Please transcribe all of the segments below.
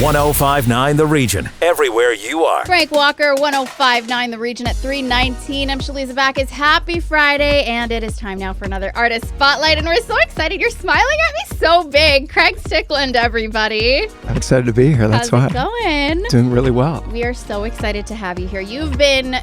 1059 The Region, everywhere you are. Frank Walker, 1059 The Region at 3:19. I'm Shaliza Backus. Happy Friday, and it is time now for another Artist Spotlight, and we're so excited. You're smiling at me so big. Craig Stickland, everybody. I'm excited to be here. That's why. How's it going? Doing really well. We are so excited to have you here. You've been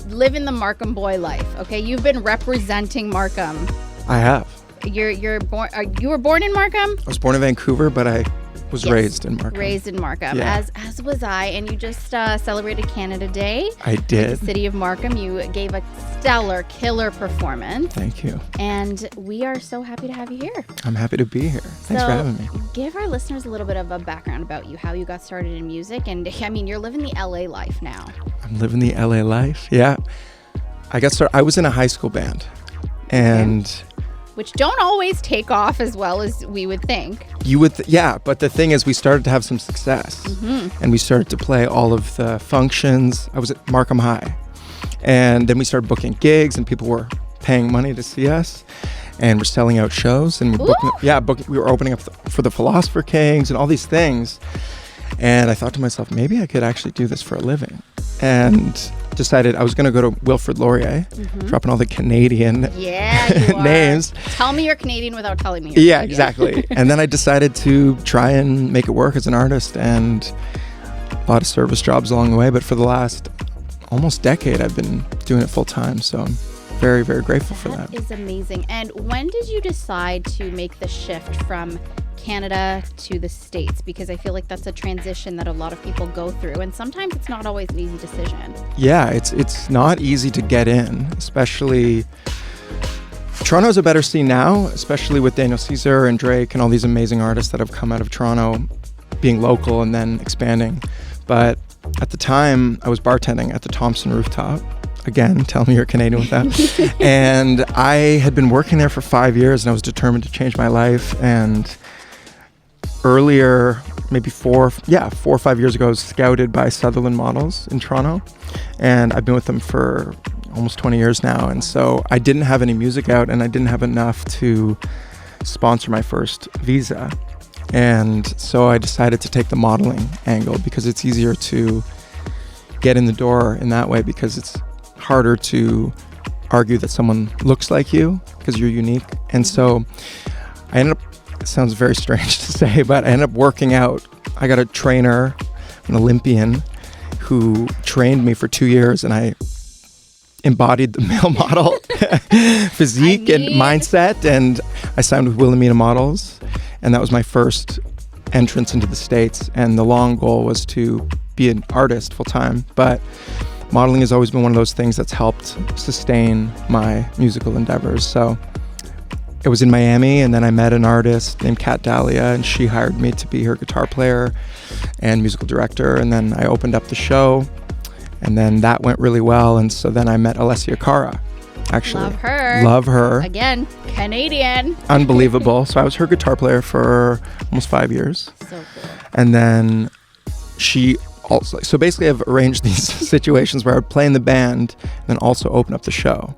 living the Markham boy life, okay? You've been representing Markham. I have. You're born. You were born in Markham? I was born in Vancouver, but I was raised in Markham. Raised in Markham, Yeah. as was I. And you just celebrated Canada Day. I did. In the city of Markham. You gave a stellar, killer performance. Thank you. And we are so happy to have you here. I'm happy to be here. Thanks for having me. Give our listeners a little bit of a background about you, how you got started in music. And I mean, you're living the LA life now. I'm living the LA life. Yeah. I got started. I was in a high school band, and which don't always take off as well as we would think. you would, yeah. But the thing is, we started to have some success, and we started to play all of the functions. I was at Markham High, and then we started booking gigs, and people were paying money to see us, and we're selling out shows, and we're booking, we were opening up for the Philosopher Kings and all these things. And I thought to myself, maybe I could actually do this for a living, and decided I was going to go to Wilfrid Laurier, dropping all the Canadian names. Tell me you're Canadian without telling me. Yeah, exactly. And then I decided to try and make it work as an artist, and a lot of service jobs along the way. But for the last almost decade, I've been doing it full time. So I'm very, very grateful for that. That is amazing. And when did you decide to make the shift from Canada to the States? Because I feel like that's a transition that a lot of people go through, and sometimes it's not always an easy decision. Yeah, it's not easy to get in, especially Toronto's a better scene now, especially with Daniel Caesar and Drake and all these amazing artists that have come out of Toronto, being local and then expanding. But at the time, I was bartending at the Thompson Rooftop. Again, tell me you're Canadian with that. And I had been working there for 5 years, and I was determined to change my life. And earlier, maybe 4 or 5 years ago, I was scouted by Sutherland Models in Toronto, and I've been with them for almost 20 years now. And so I didn't have any music out, and I didn't have enough to sponsor my first visa. And so I decided to take the modeling angle, because it's easier to get in the door in that way, because it's harder to argue that someone looks like you because you're unique. And so I ended up, it sounds very strange to say, but I ended up working out. I got a trainer, an Olympian, who trained me for 2 years, and I embodied the male model physique and mindset, and I signed with Wilhelmina Models, and that was my first entrance into the States. And the long goal was to be an artist full time, but modeling has always been one of those things that's helped sustain my musical endeavors. So it was in Miami, and then I met an artist named Kat Dahlia, and she hired me to be her guitar player and musical director. And then I opened up the show, and then that went really well. And so then I met Alessia Cara, actually. Love her. Again, Canadian. Unbelievable. So I was her guitar player for almost 5 years. So cool. And then she also, so basically I've arranged these situations where I would play in the band and then also open up the show.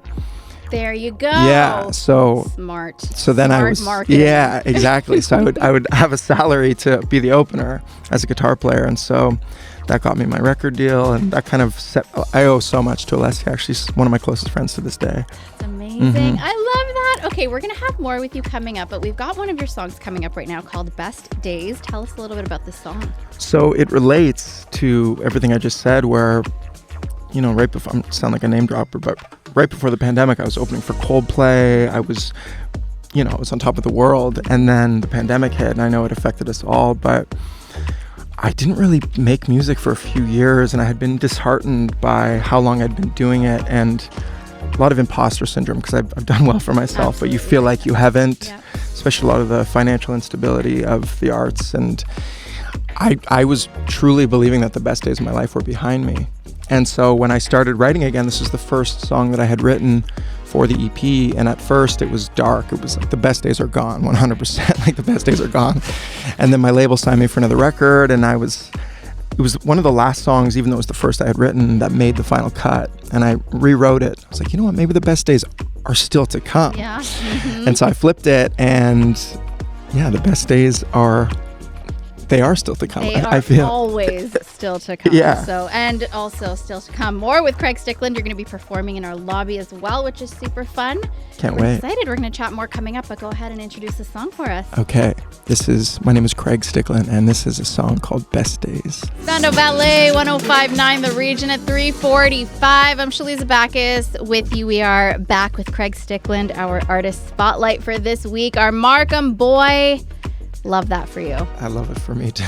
There you go. Yeah. So smart. So then smart I was marketing. Yeah, exactly. So I would have a salary to be the opener as a guitar player, and so that got me my record deal, and that kind of set. I owe so much to Alessia. Actually, she's one of my closest friends to this day. That's amazing. I love that. Okay, we're gonna have more with you coming up, but we've got one of your songs coming up right now called "Best Days." Tell us a little bit about this song. So it relates to everything I just said, where, you know, right before, I sound like a name dropper, but right before the pandemic, I was opening for Coldplay. I was on top of the world, and then the pandemic hit, and I know it affected us all, but I didn't really make music for a few years, and I had been disheartened by how long I'd been doing it, and a lot of imposter syndrome, because I've done well for myself. Absolutely. But you feel like you haven't, especially a lot of the financial instability of the arts. And I was truly believing that the best days of my life were behind me. And so when I started writing again, this was the first song that I had written for the EP. And at first it was dark. It was like the best days are gone, 100%, like the best days are gone. And then my label signed me for another record, and it was one of the last songs, even though it was the first I had written, that made the final cut. And I rewrote it. I was like, you know what, maybe the best days are still to come. Yeah. Mm-hmm. And so I flipped it, and yeah, the best days are they are still to come. They I are feel always still to come. Yeah. So, and also still to come. More with Craig Stickland. You're going to be performing in our lobby as well, which is super fun. Can't We're wait. excited. We're going to chat more coming up, but go ahead and introduce the song for us. Okay, my name is Craig Stickland, and this is a song called Best Days. Sound Ballet 105.9 The Region at 3:45. I'm Shaliza Backus with you. We are back with Craig Stickland, our artist spotlight for this week. Our Markham boy. Love that for you. I love it for me too.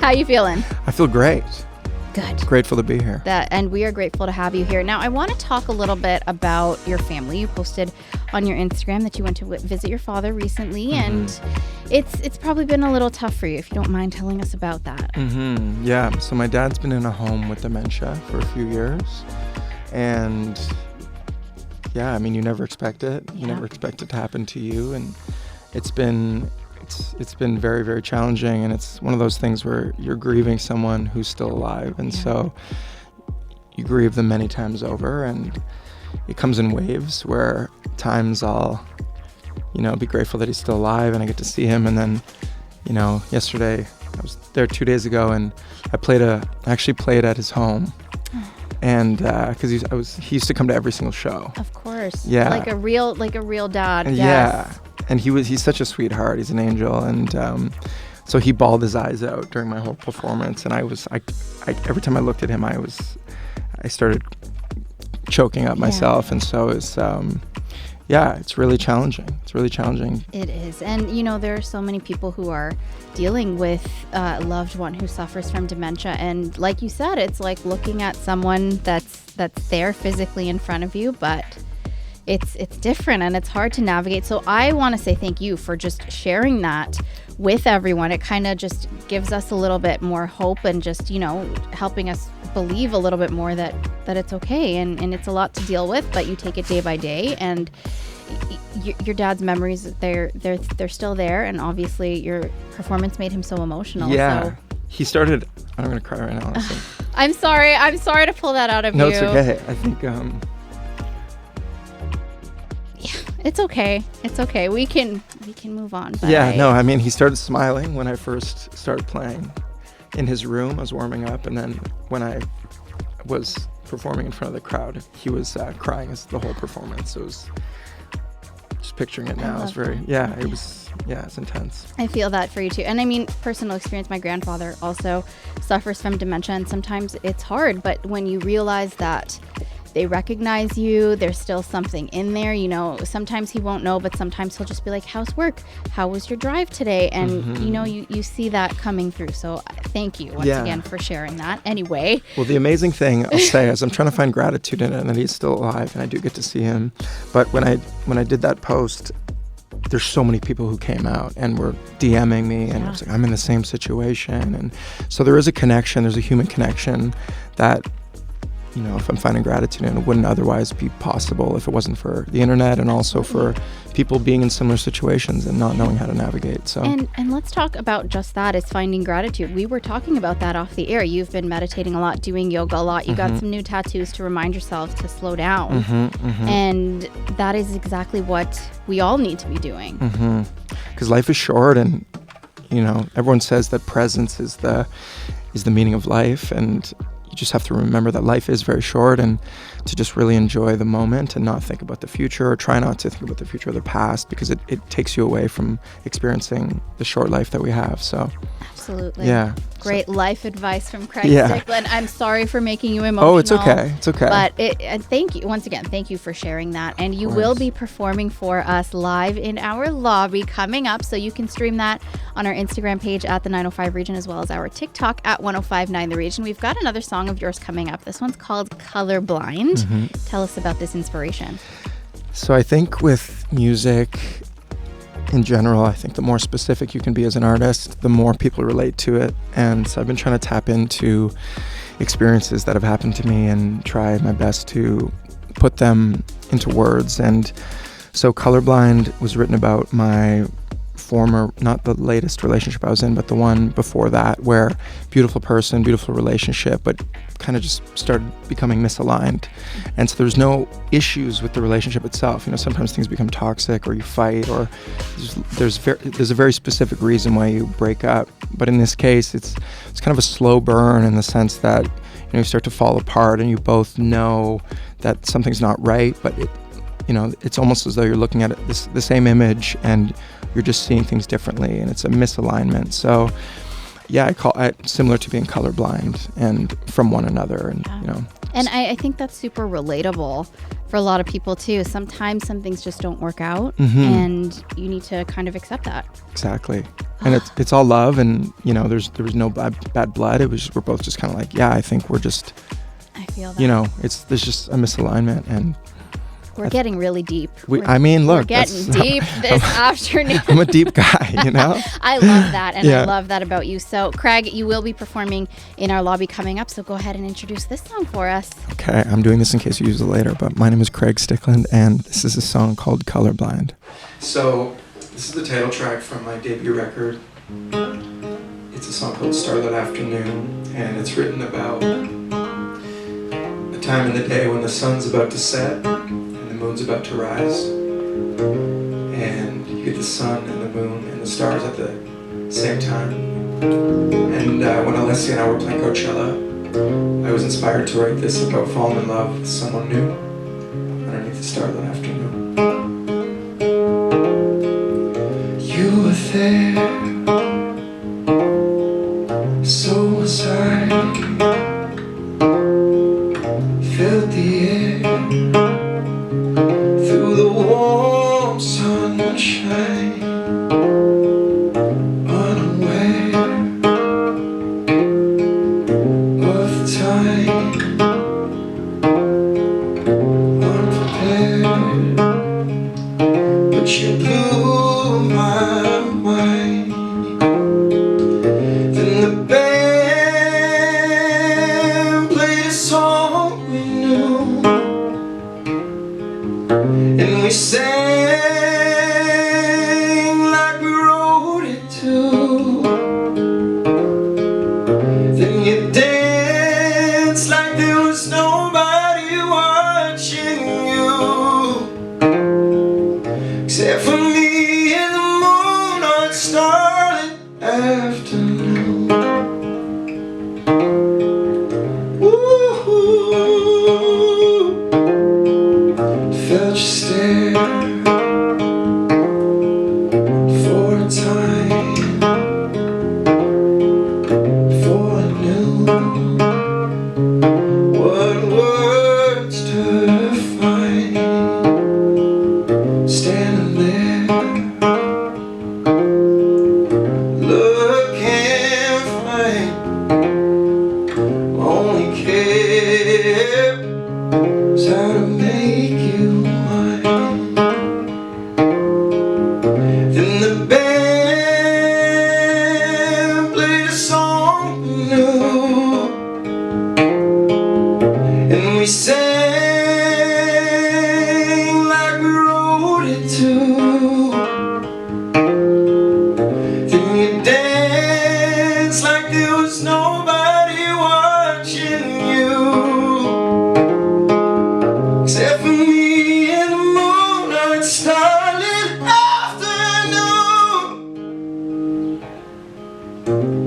How you feeling? I feel great. Good. Grateful to be here. And we are grateful to have you here. Now, I want to talk a little bit about your family. You posted on your Instagram that you went to visit your father recently, and it's probably been a little tough for you, if you don't mind telling us about that. Yeah, so my dad's been in a home with dementia for a few years, and yeah, I mean, you never expect it. You never expect it to happen to you, and it's been very, very challenging, and it's one of those things where you're grieving someone who's still alive, and so you grieve them many times over, and it comes in waves where times I'll, be grateful that he's still alive and I get to see him, and then, yesterday I was there 2 days ago, and I actually played at his home, and because he used to come to every single show. Of course. Yeah. Like a real dad. Yeah. Yes. And he's such a sweetheart. He's an angel, and so he bawled his eyes out during my whole performance. And I every time I looked at him, I started choking up myself. And so it's it's really challenging. It's really challenging. It is, and there are so many people who are dealing with a loved one who suffers from dementia, and like you said, it's like looking at someone that's there physically in front of you, but it's different and it's hard to navigate. So I want to say thank you for just sharing that with everyone. It kind of just gives us a little bit more hope, and just helping us believe a little bit more that it's okay, and it's a lot to deal with, but you take it day by day, and your dad's memories, they're still there, and obviously your performance made him so emotional. Yeah. So. He started. I'm gonna cry right now, honestly. I'm sorry to pull that out of you. No, it's okay. I think It's okay. It's okay. We can move on. But I mean, he started smiling when I first started playing in his room. I was warming up, and then when I was performing in front of the crowd, he was crying as the whole performance. It was just picturing it now. It's very it's intense. I feel that for you too. And I mean, personal experience, my grandfather also suffers from dementia, and sometimes it's hard, but when you realize that they recognize you, there's still something in there, sometimes he won't know, but sometimes he'll just be like, how's work? How was your drive today? And you see that coming through. So thank you once again for sharing that. Anyway. Well, the amazing thing I'll say is I'm trying to find gratitude in it, and that he's still alive, and I do get to see him. But when I did that post, there's so many people who came out and were DMing me, and it's like, I'm in the same situation. And so there is a connection, there's a human connection that, if I'm finding gratitude in, it wouldn't otherwise be possible if it wasn't for the internet, and also for people being in similar situations and not knowing how to navigate. So and let's talk about just that, is finding gratitude. We were talking about that off the air. You've been meditating a lot, doing yoga a lot. You got some new tattoos to remind yourself to slow down. And that is exactly what we all need to be doing. Because life is short, and everyone says that presence is the meaning of life, and you just have to remember that life is very short, and to just really enjoy the moment and not think about the future, or try not to think about the future or the past, because it takes you away from experiencing the short life that we have. So absolutely. Yeah. Great life advice from Craig Stickland. I'm sorry for making you emotional. Oh, it's okay. It's okay. But thank you once again. Thank you for sharing that. And you will be performing for us live in our lobby coming up. So you can stream that on our Instagram page at the 905 Region, as well as our TikTok at 1059 The Region. We've got another song of yours coming up. This one's called Colorblind. Tell us about this inspiration. So I think with music in general, I think the more specific you can be as an artist, the more people relate to it. And so I've been trying to tap into experiences that have happened to me and try my best to put them into words. And so Colorblind was written about my not the latest relationship I was in, but the one before that, where beautiful person, beautiful relationship, but kind of just started becoming misaligned. And so there's no issues with the relationship itself. Sometimes things become toxic, or you fight, or there's a very specific reason why you break up. But in this case, it's kind of a slow burn, in the sense that you start to fall apart, and you both know that something's not right, but it's almost as though you're looking at the same image, and you're just seeing things differently, and it's a misalignment. So yeah, I call it similar to being colorblind and from one another. And and I think that's super relatable for a lot of people too. Sometimes some things just don't work out, and you need to kind of accept that. Exactly. And it's all love, and there was no bad blood. We're both just kind of like, yeah, I think we're just, I feel that. There's just a misalignment, and we're getting really deep. Look, we're getting deep this afternoon. I'm a deep guy, I love that, and I love that about you. So, Craig, you will be performing in our lobby coming up, so go ahead and introduce this song for us. Okay, I'm doing this in case you use it later, but my name is Craig Stickland, and this is a song called Colorblind. So, this is the title track from my debut record. It's a song called Starlit Afternoon, and it's written about a time in the day when the sun's about to set, the moon's about to rise, and you get the sun and the moon and the stars at the same time. And when Alessia and I were playing Coachella, I was inspired to write this about falling in love with someone new underneath the starlit afternoon. You were there, so was I. Felt the air through the warm sunshine, unaware of the time, unprepared, but you blew my mind. Then the band played a song we knew, and we sang like we wrote it too. Then you danced like there was nobody watching you, except for me and the moon on starlit afternoon. Woo-hoo. Felt you stare for a time, before I knew what words to find. Standing there, looking fine, only cared how to make you mine. Then the band played a song we knew, and we sang like we wrote it too. Then you danced like there was nobody watching you, except for me and the moon on starlit afternoon.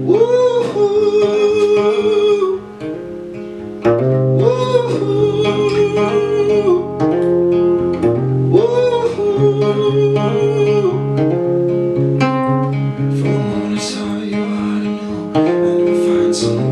Woo-hoo. Woo-hoo. Woo-hoo. From the moment I saw you, I knew I'd never find someone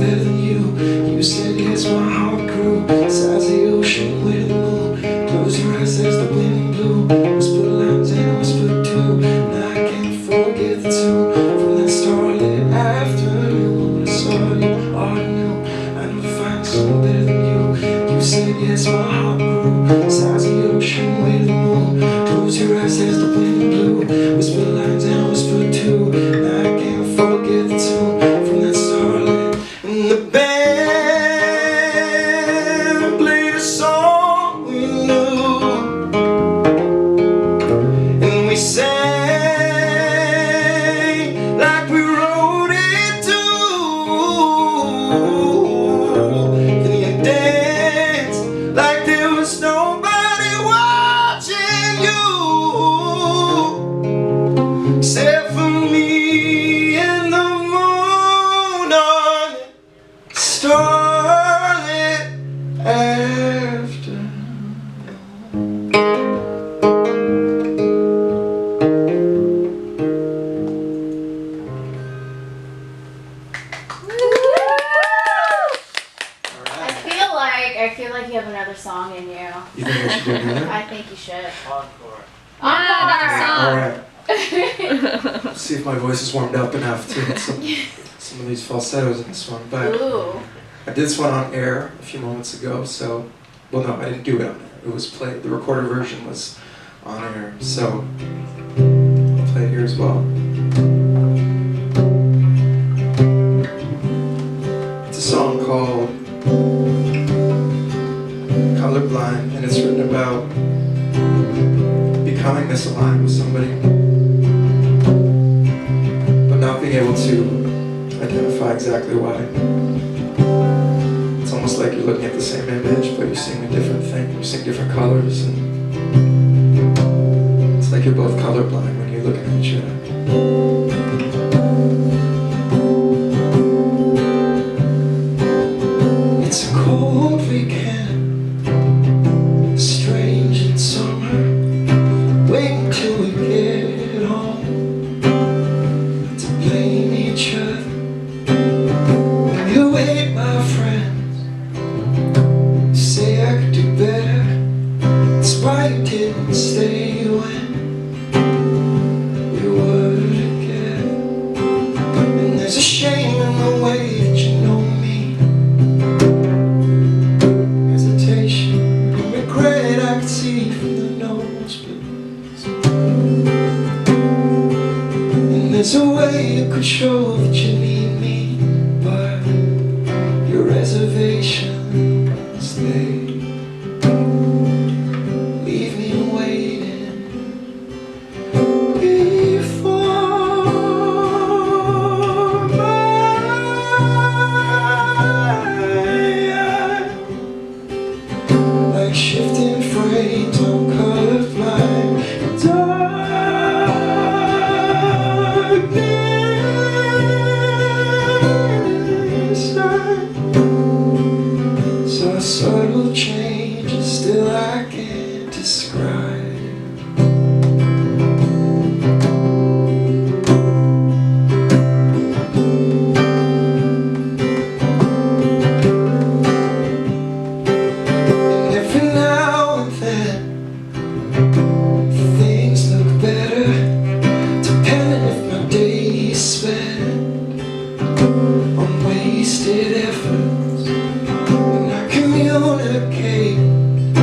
I feel like you have another song in you. You think I should do another? I think you should. Encore. Encore! Alright. See if my voice is warmed up enough to hit some of these falsettos in this one. But Ooh. I did this one on air a few moments ago, so, well no, I didn't do it on air. It was played, the recorded version was on air, so I'll play it here as well. It's a song called Colorblind, and it's written about becoming misaligned with somebody, but not being able to identify exactly why. It's almost like you're looking at the same image, but you're seeing a different thing. You're seeing different colors, and it's like you're both colorblind when you're looking at each other. It's a cold weekend, strange in summer, waiting till we get home to blame each other. You hate my friends, you say I could do better, that's why you didn't stay when we were together. And there's a shame in the way that you know me, hesitation and regret I could see from the nosebleeds. And there's a way you could show that you need me, but your reservations, they leave me waiting before my eyes. Like shifting frames, I'm colorblind. Darkness, so a subtle change, and still I can't describe. And every now and then, things look better, depending if my day is spent on wasted efforts. When I communicate, I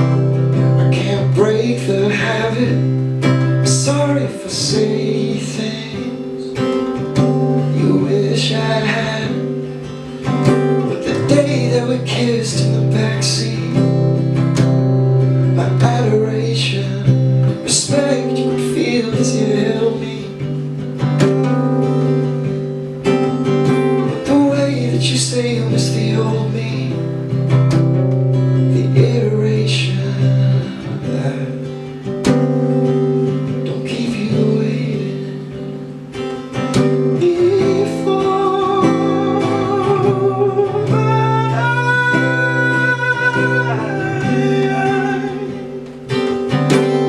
can't break the habit. I'm sorry if I say things you wish I had. But the day that we kissed in the backseat, my adoration, respect you could feel as you held me. But the way that you say you miss the old me, the iteration that don't keep you waiting before my eyes.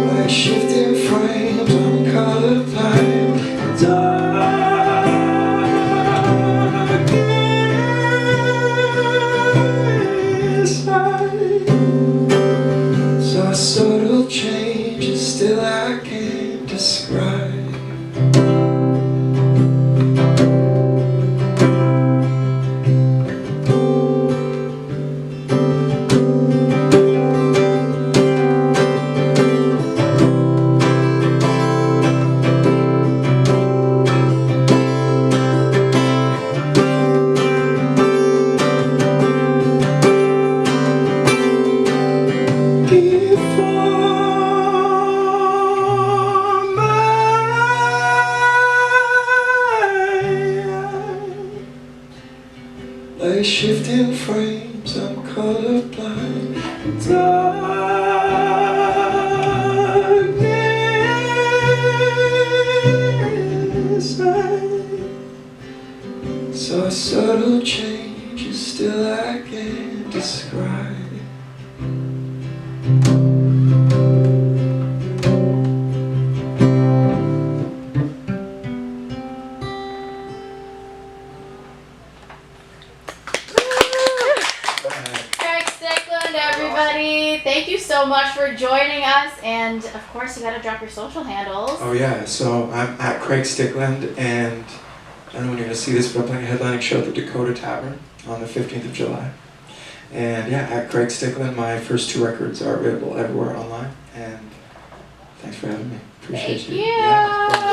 Like shifting frames, I'm colorblind. Darkness, so a subtle change, and still I can't describe. Before my eyes, like shifting frames, I'm colorblind. Darkness, so a subtle change, and still I can't describe. Craig Stickland, so much for joining us. And of course, you got to drop your social handles. Oh yeah, so I'm at Craig Stickland, and I don't know when you're going to see this, but I'm playing a headlining show at the Dakota Tavern on the 15th of July. And yeah, at Craig Stickland, my first 2 records are available everywhere online. And thanks for having me. Appreciate Thank you. you. Yeah,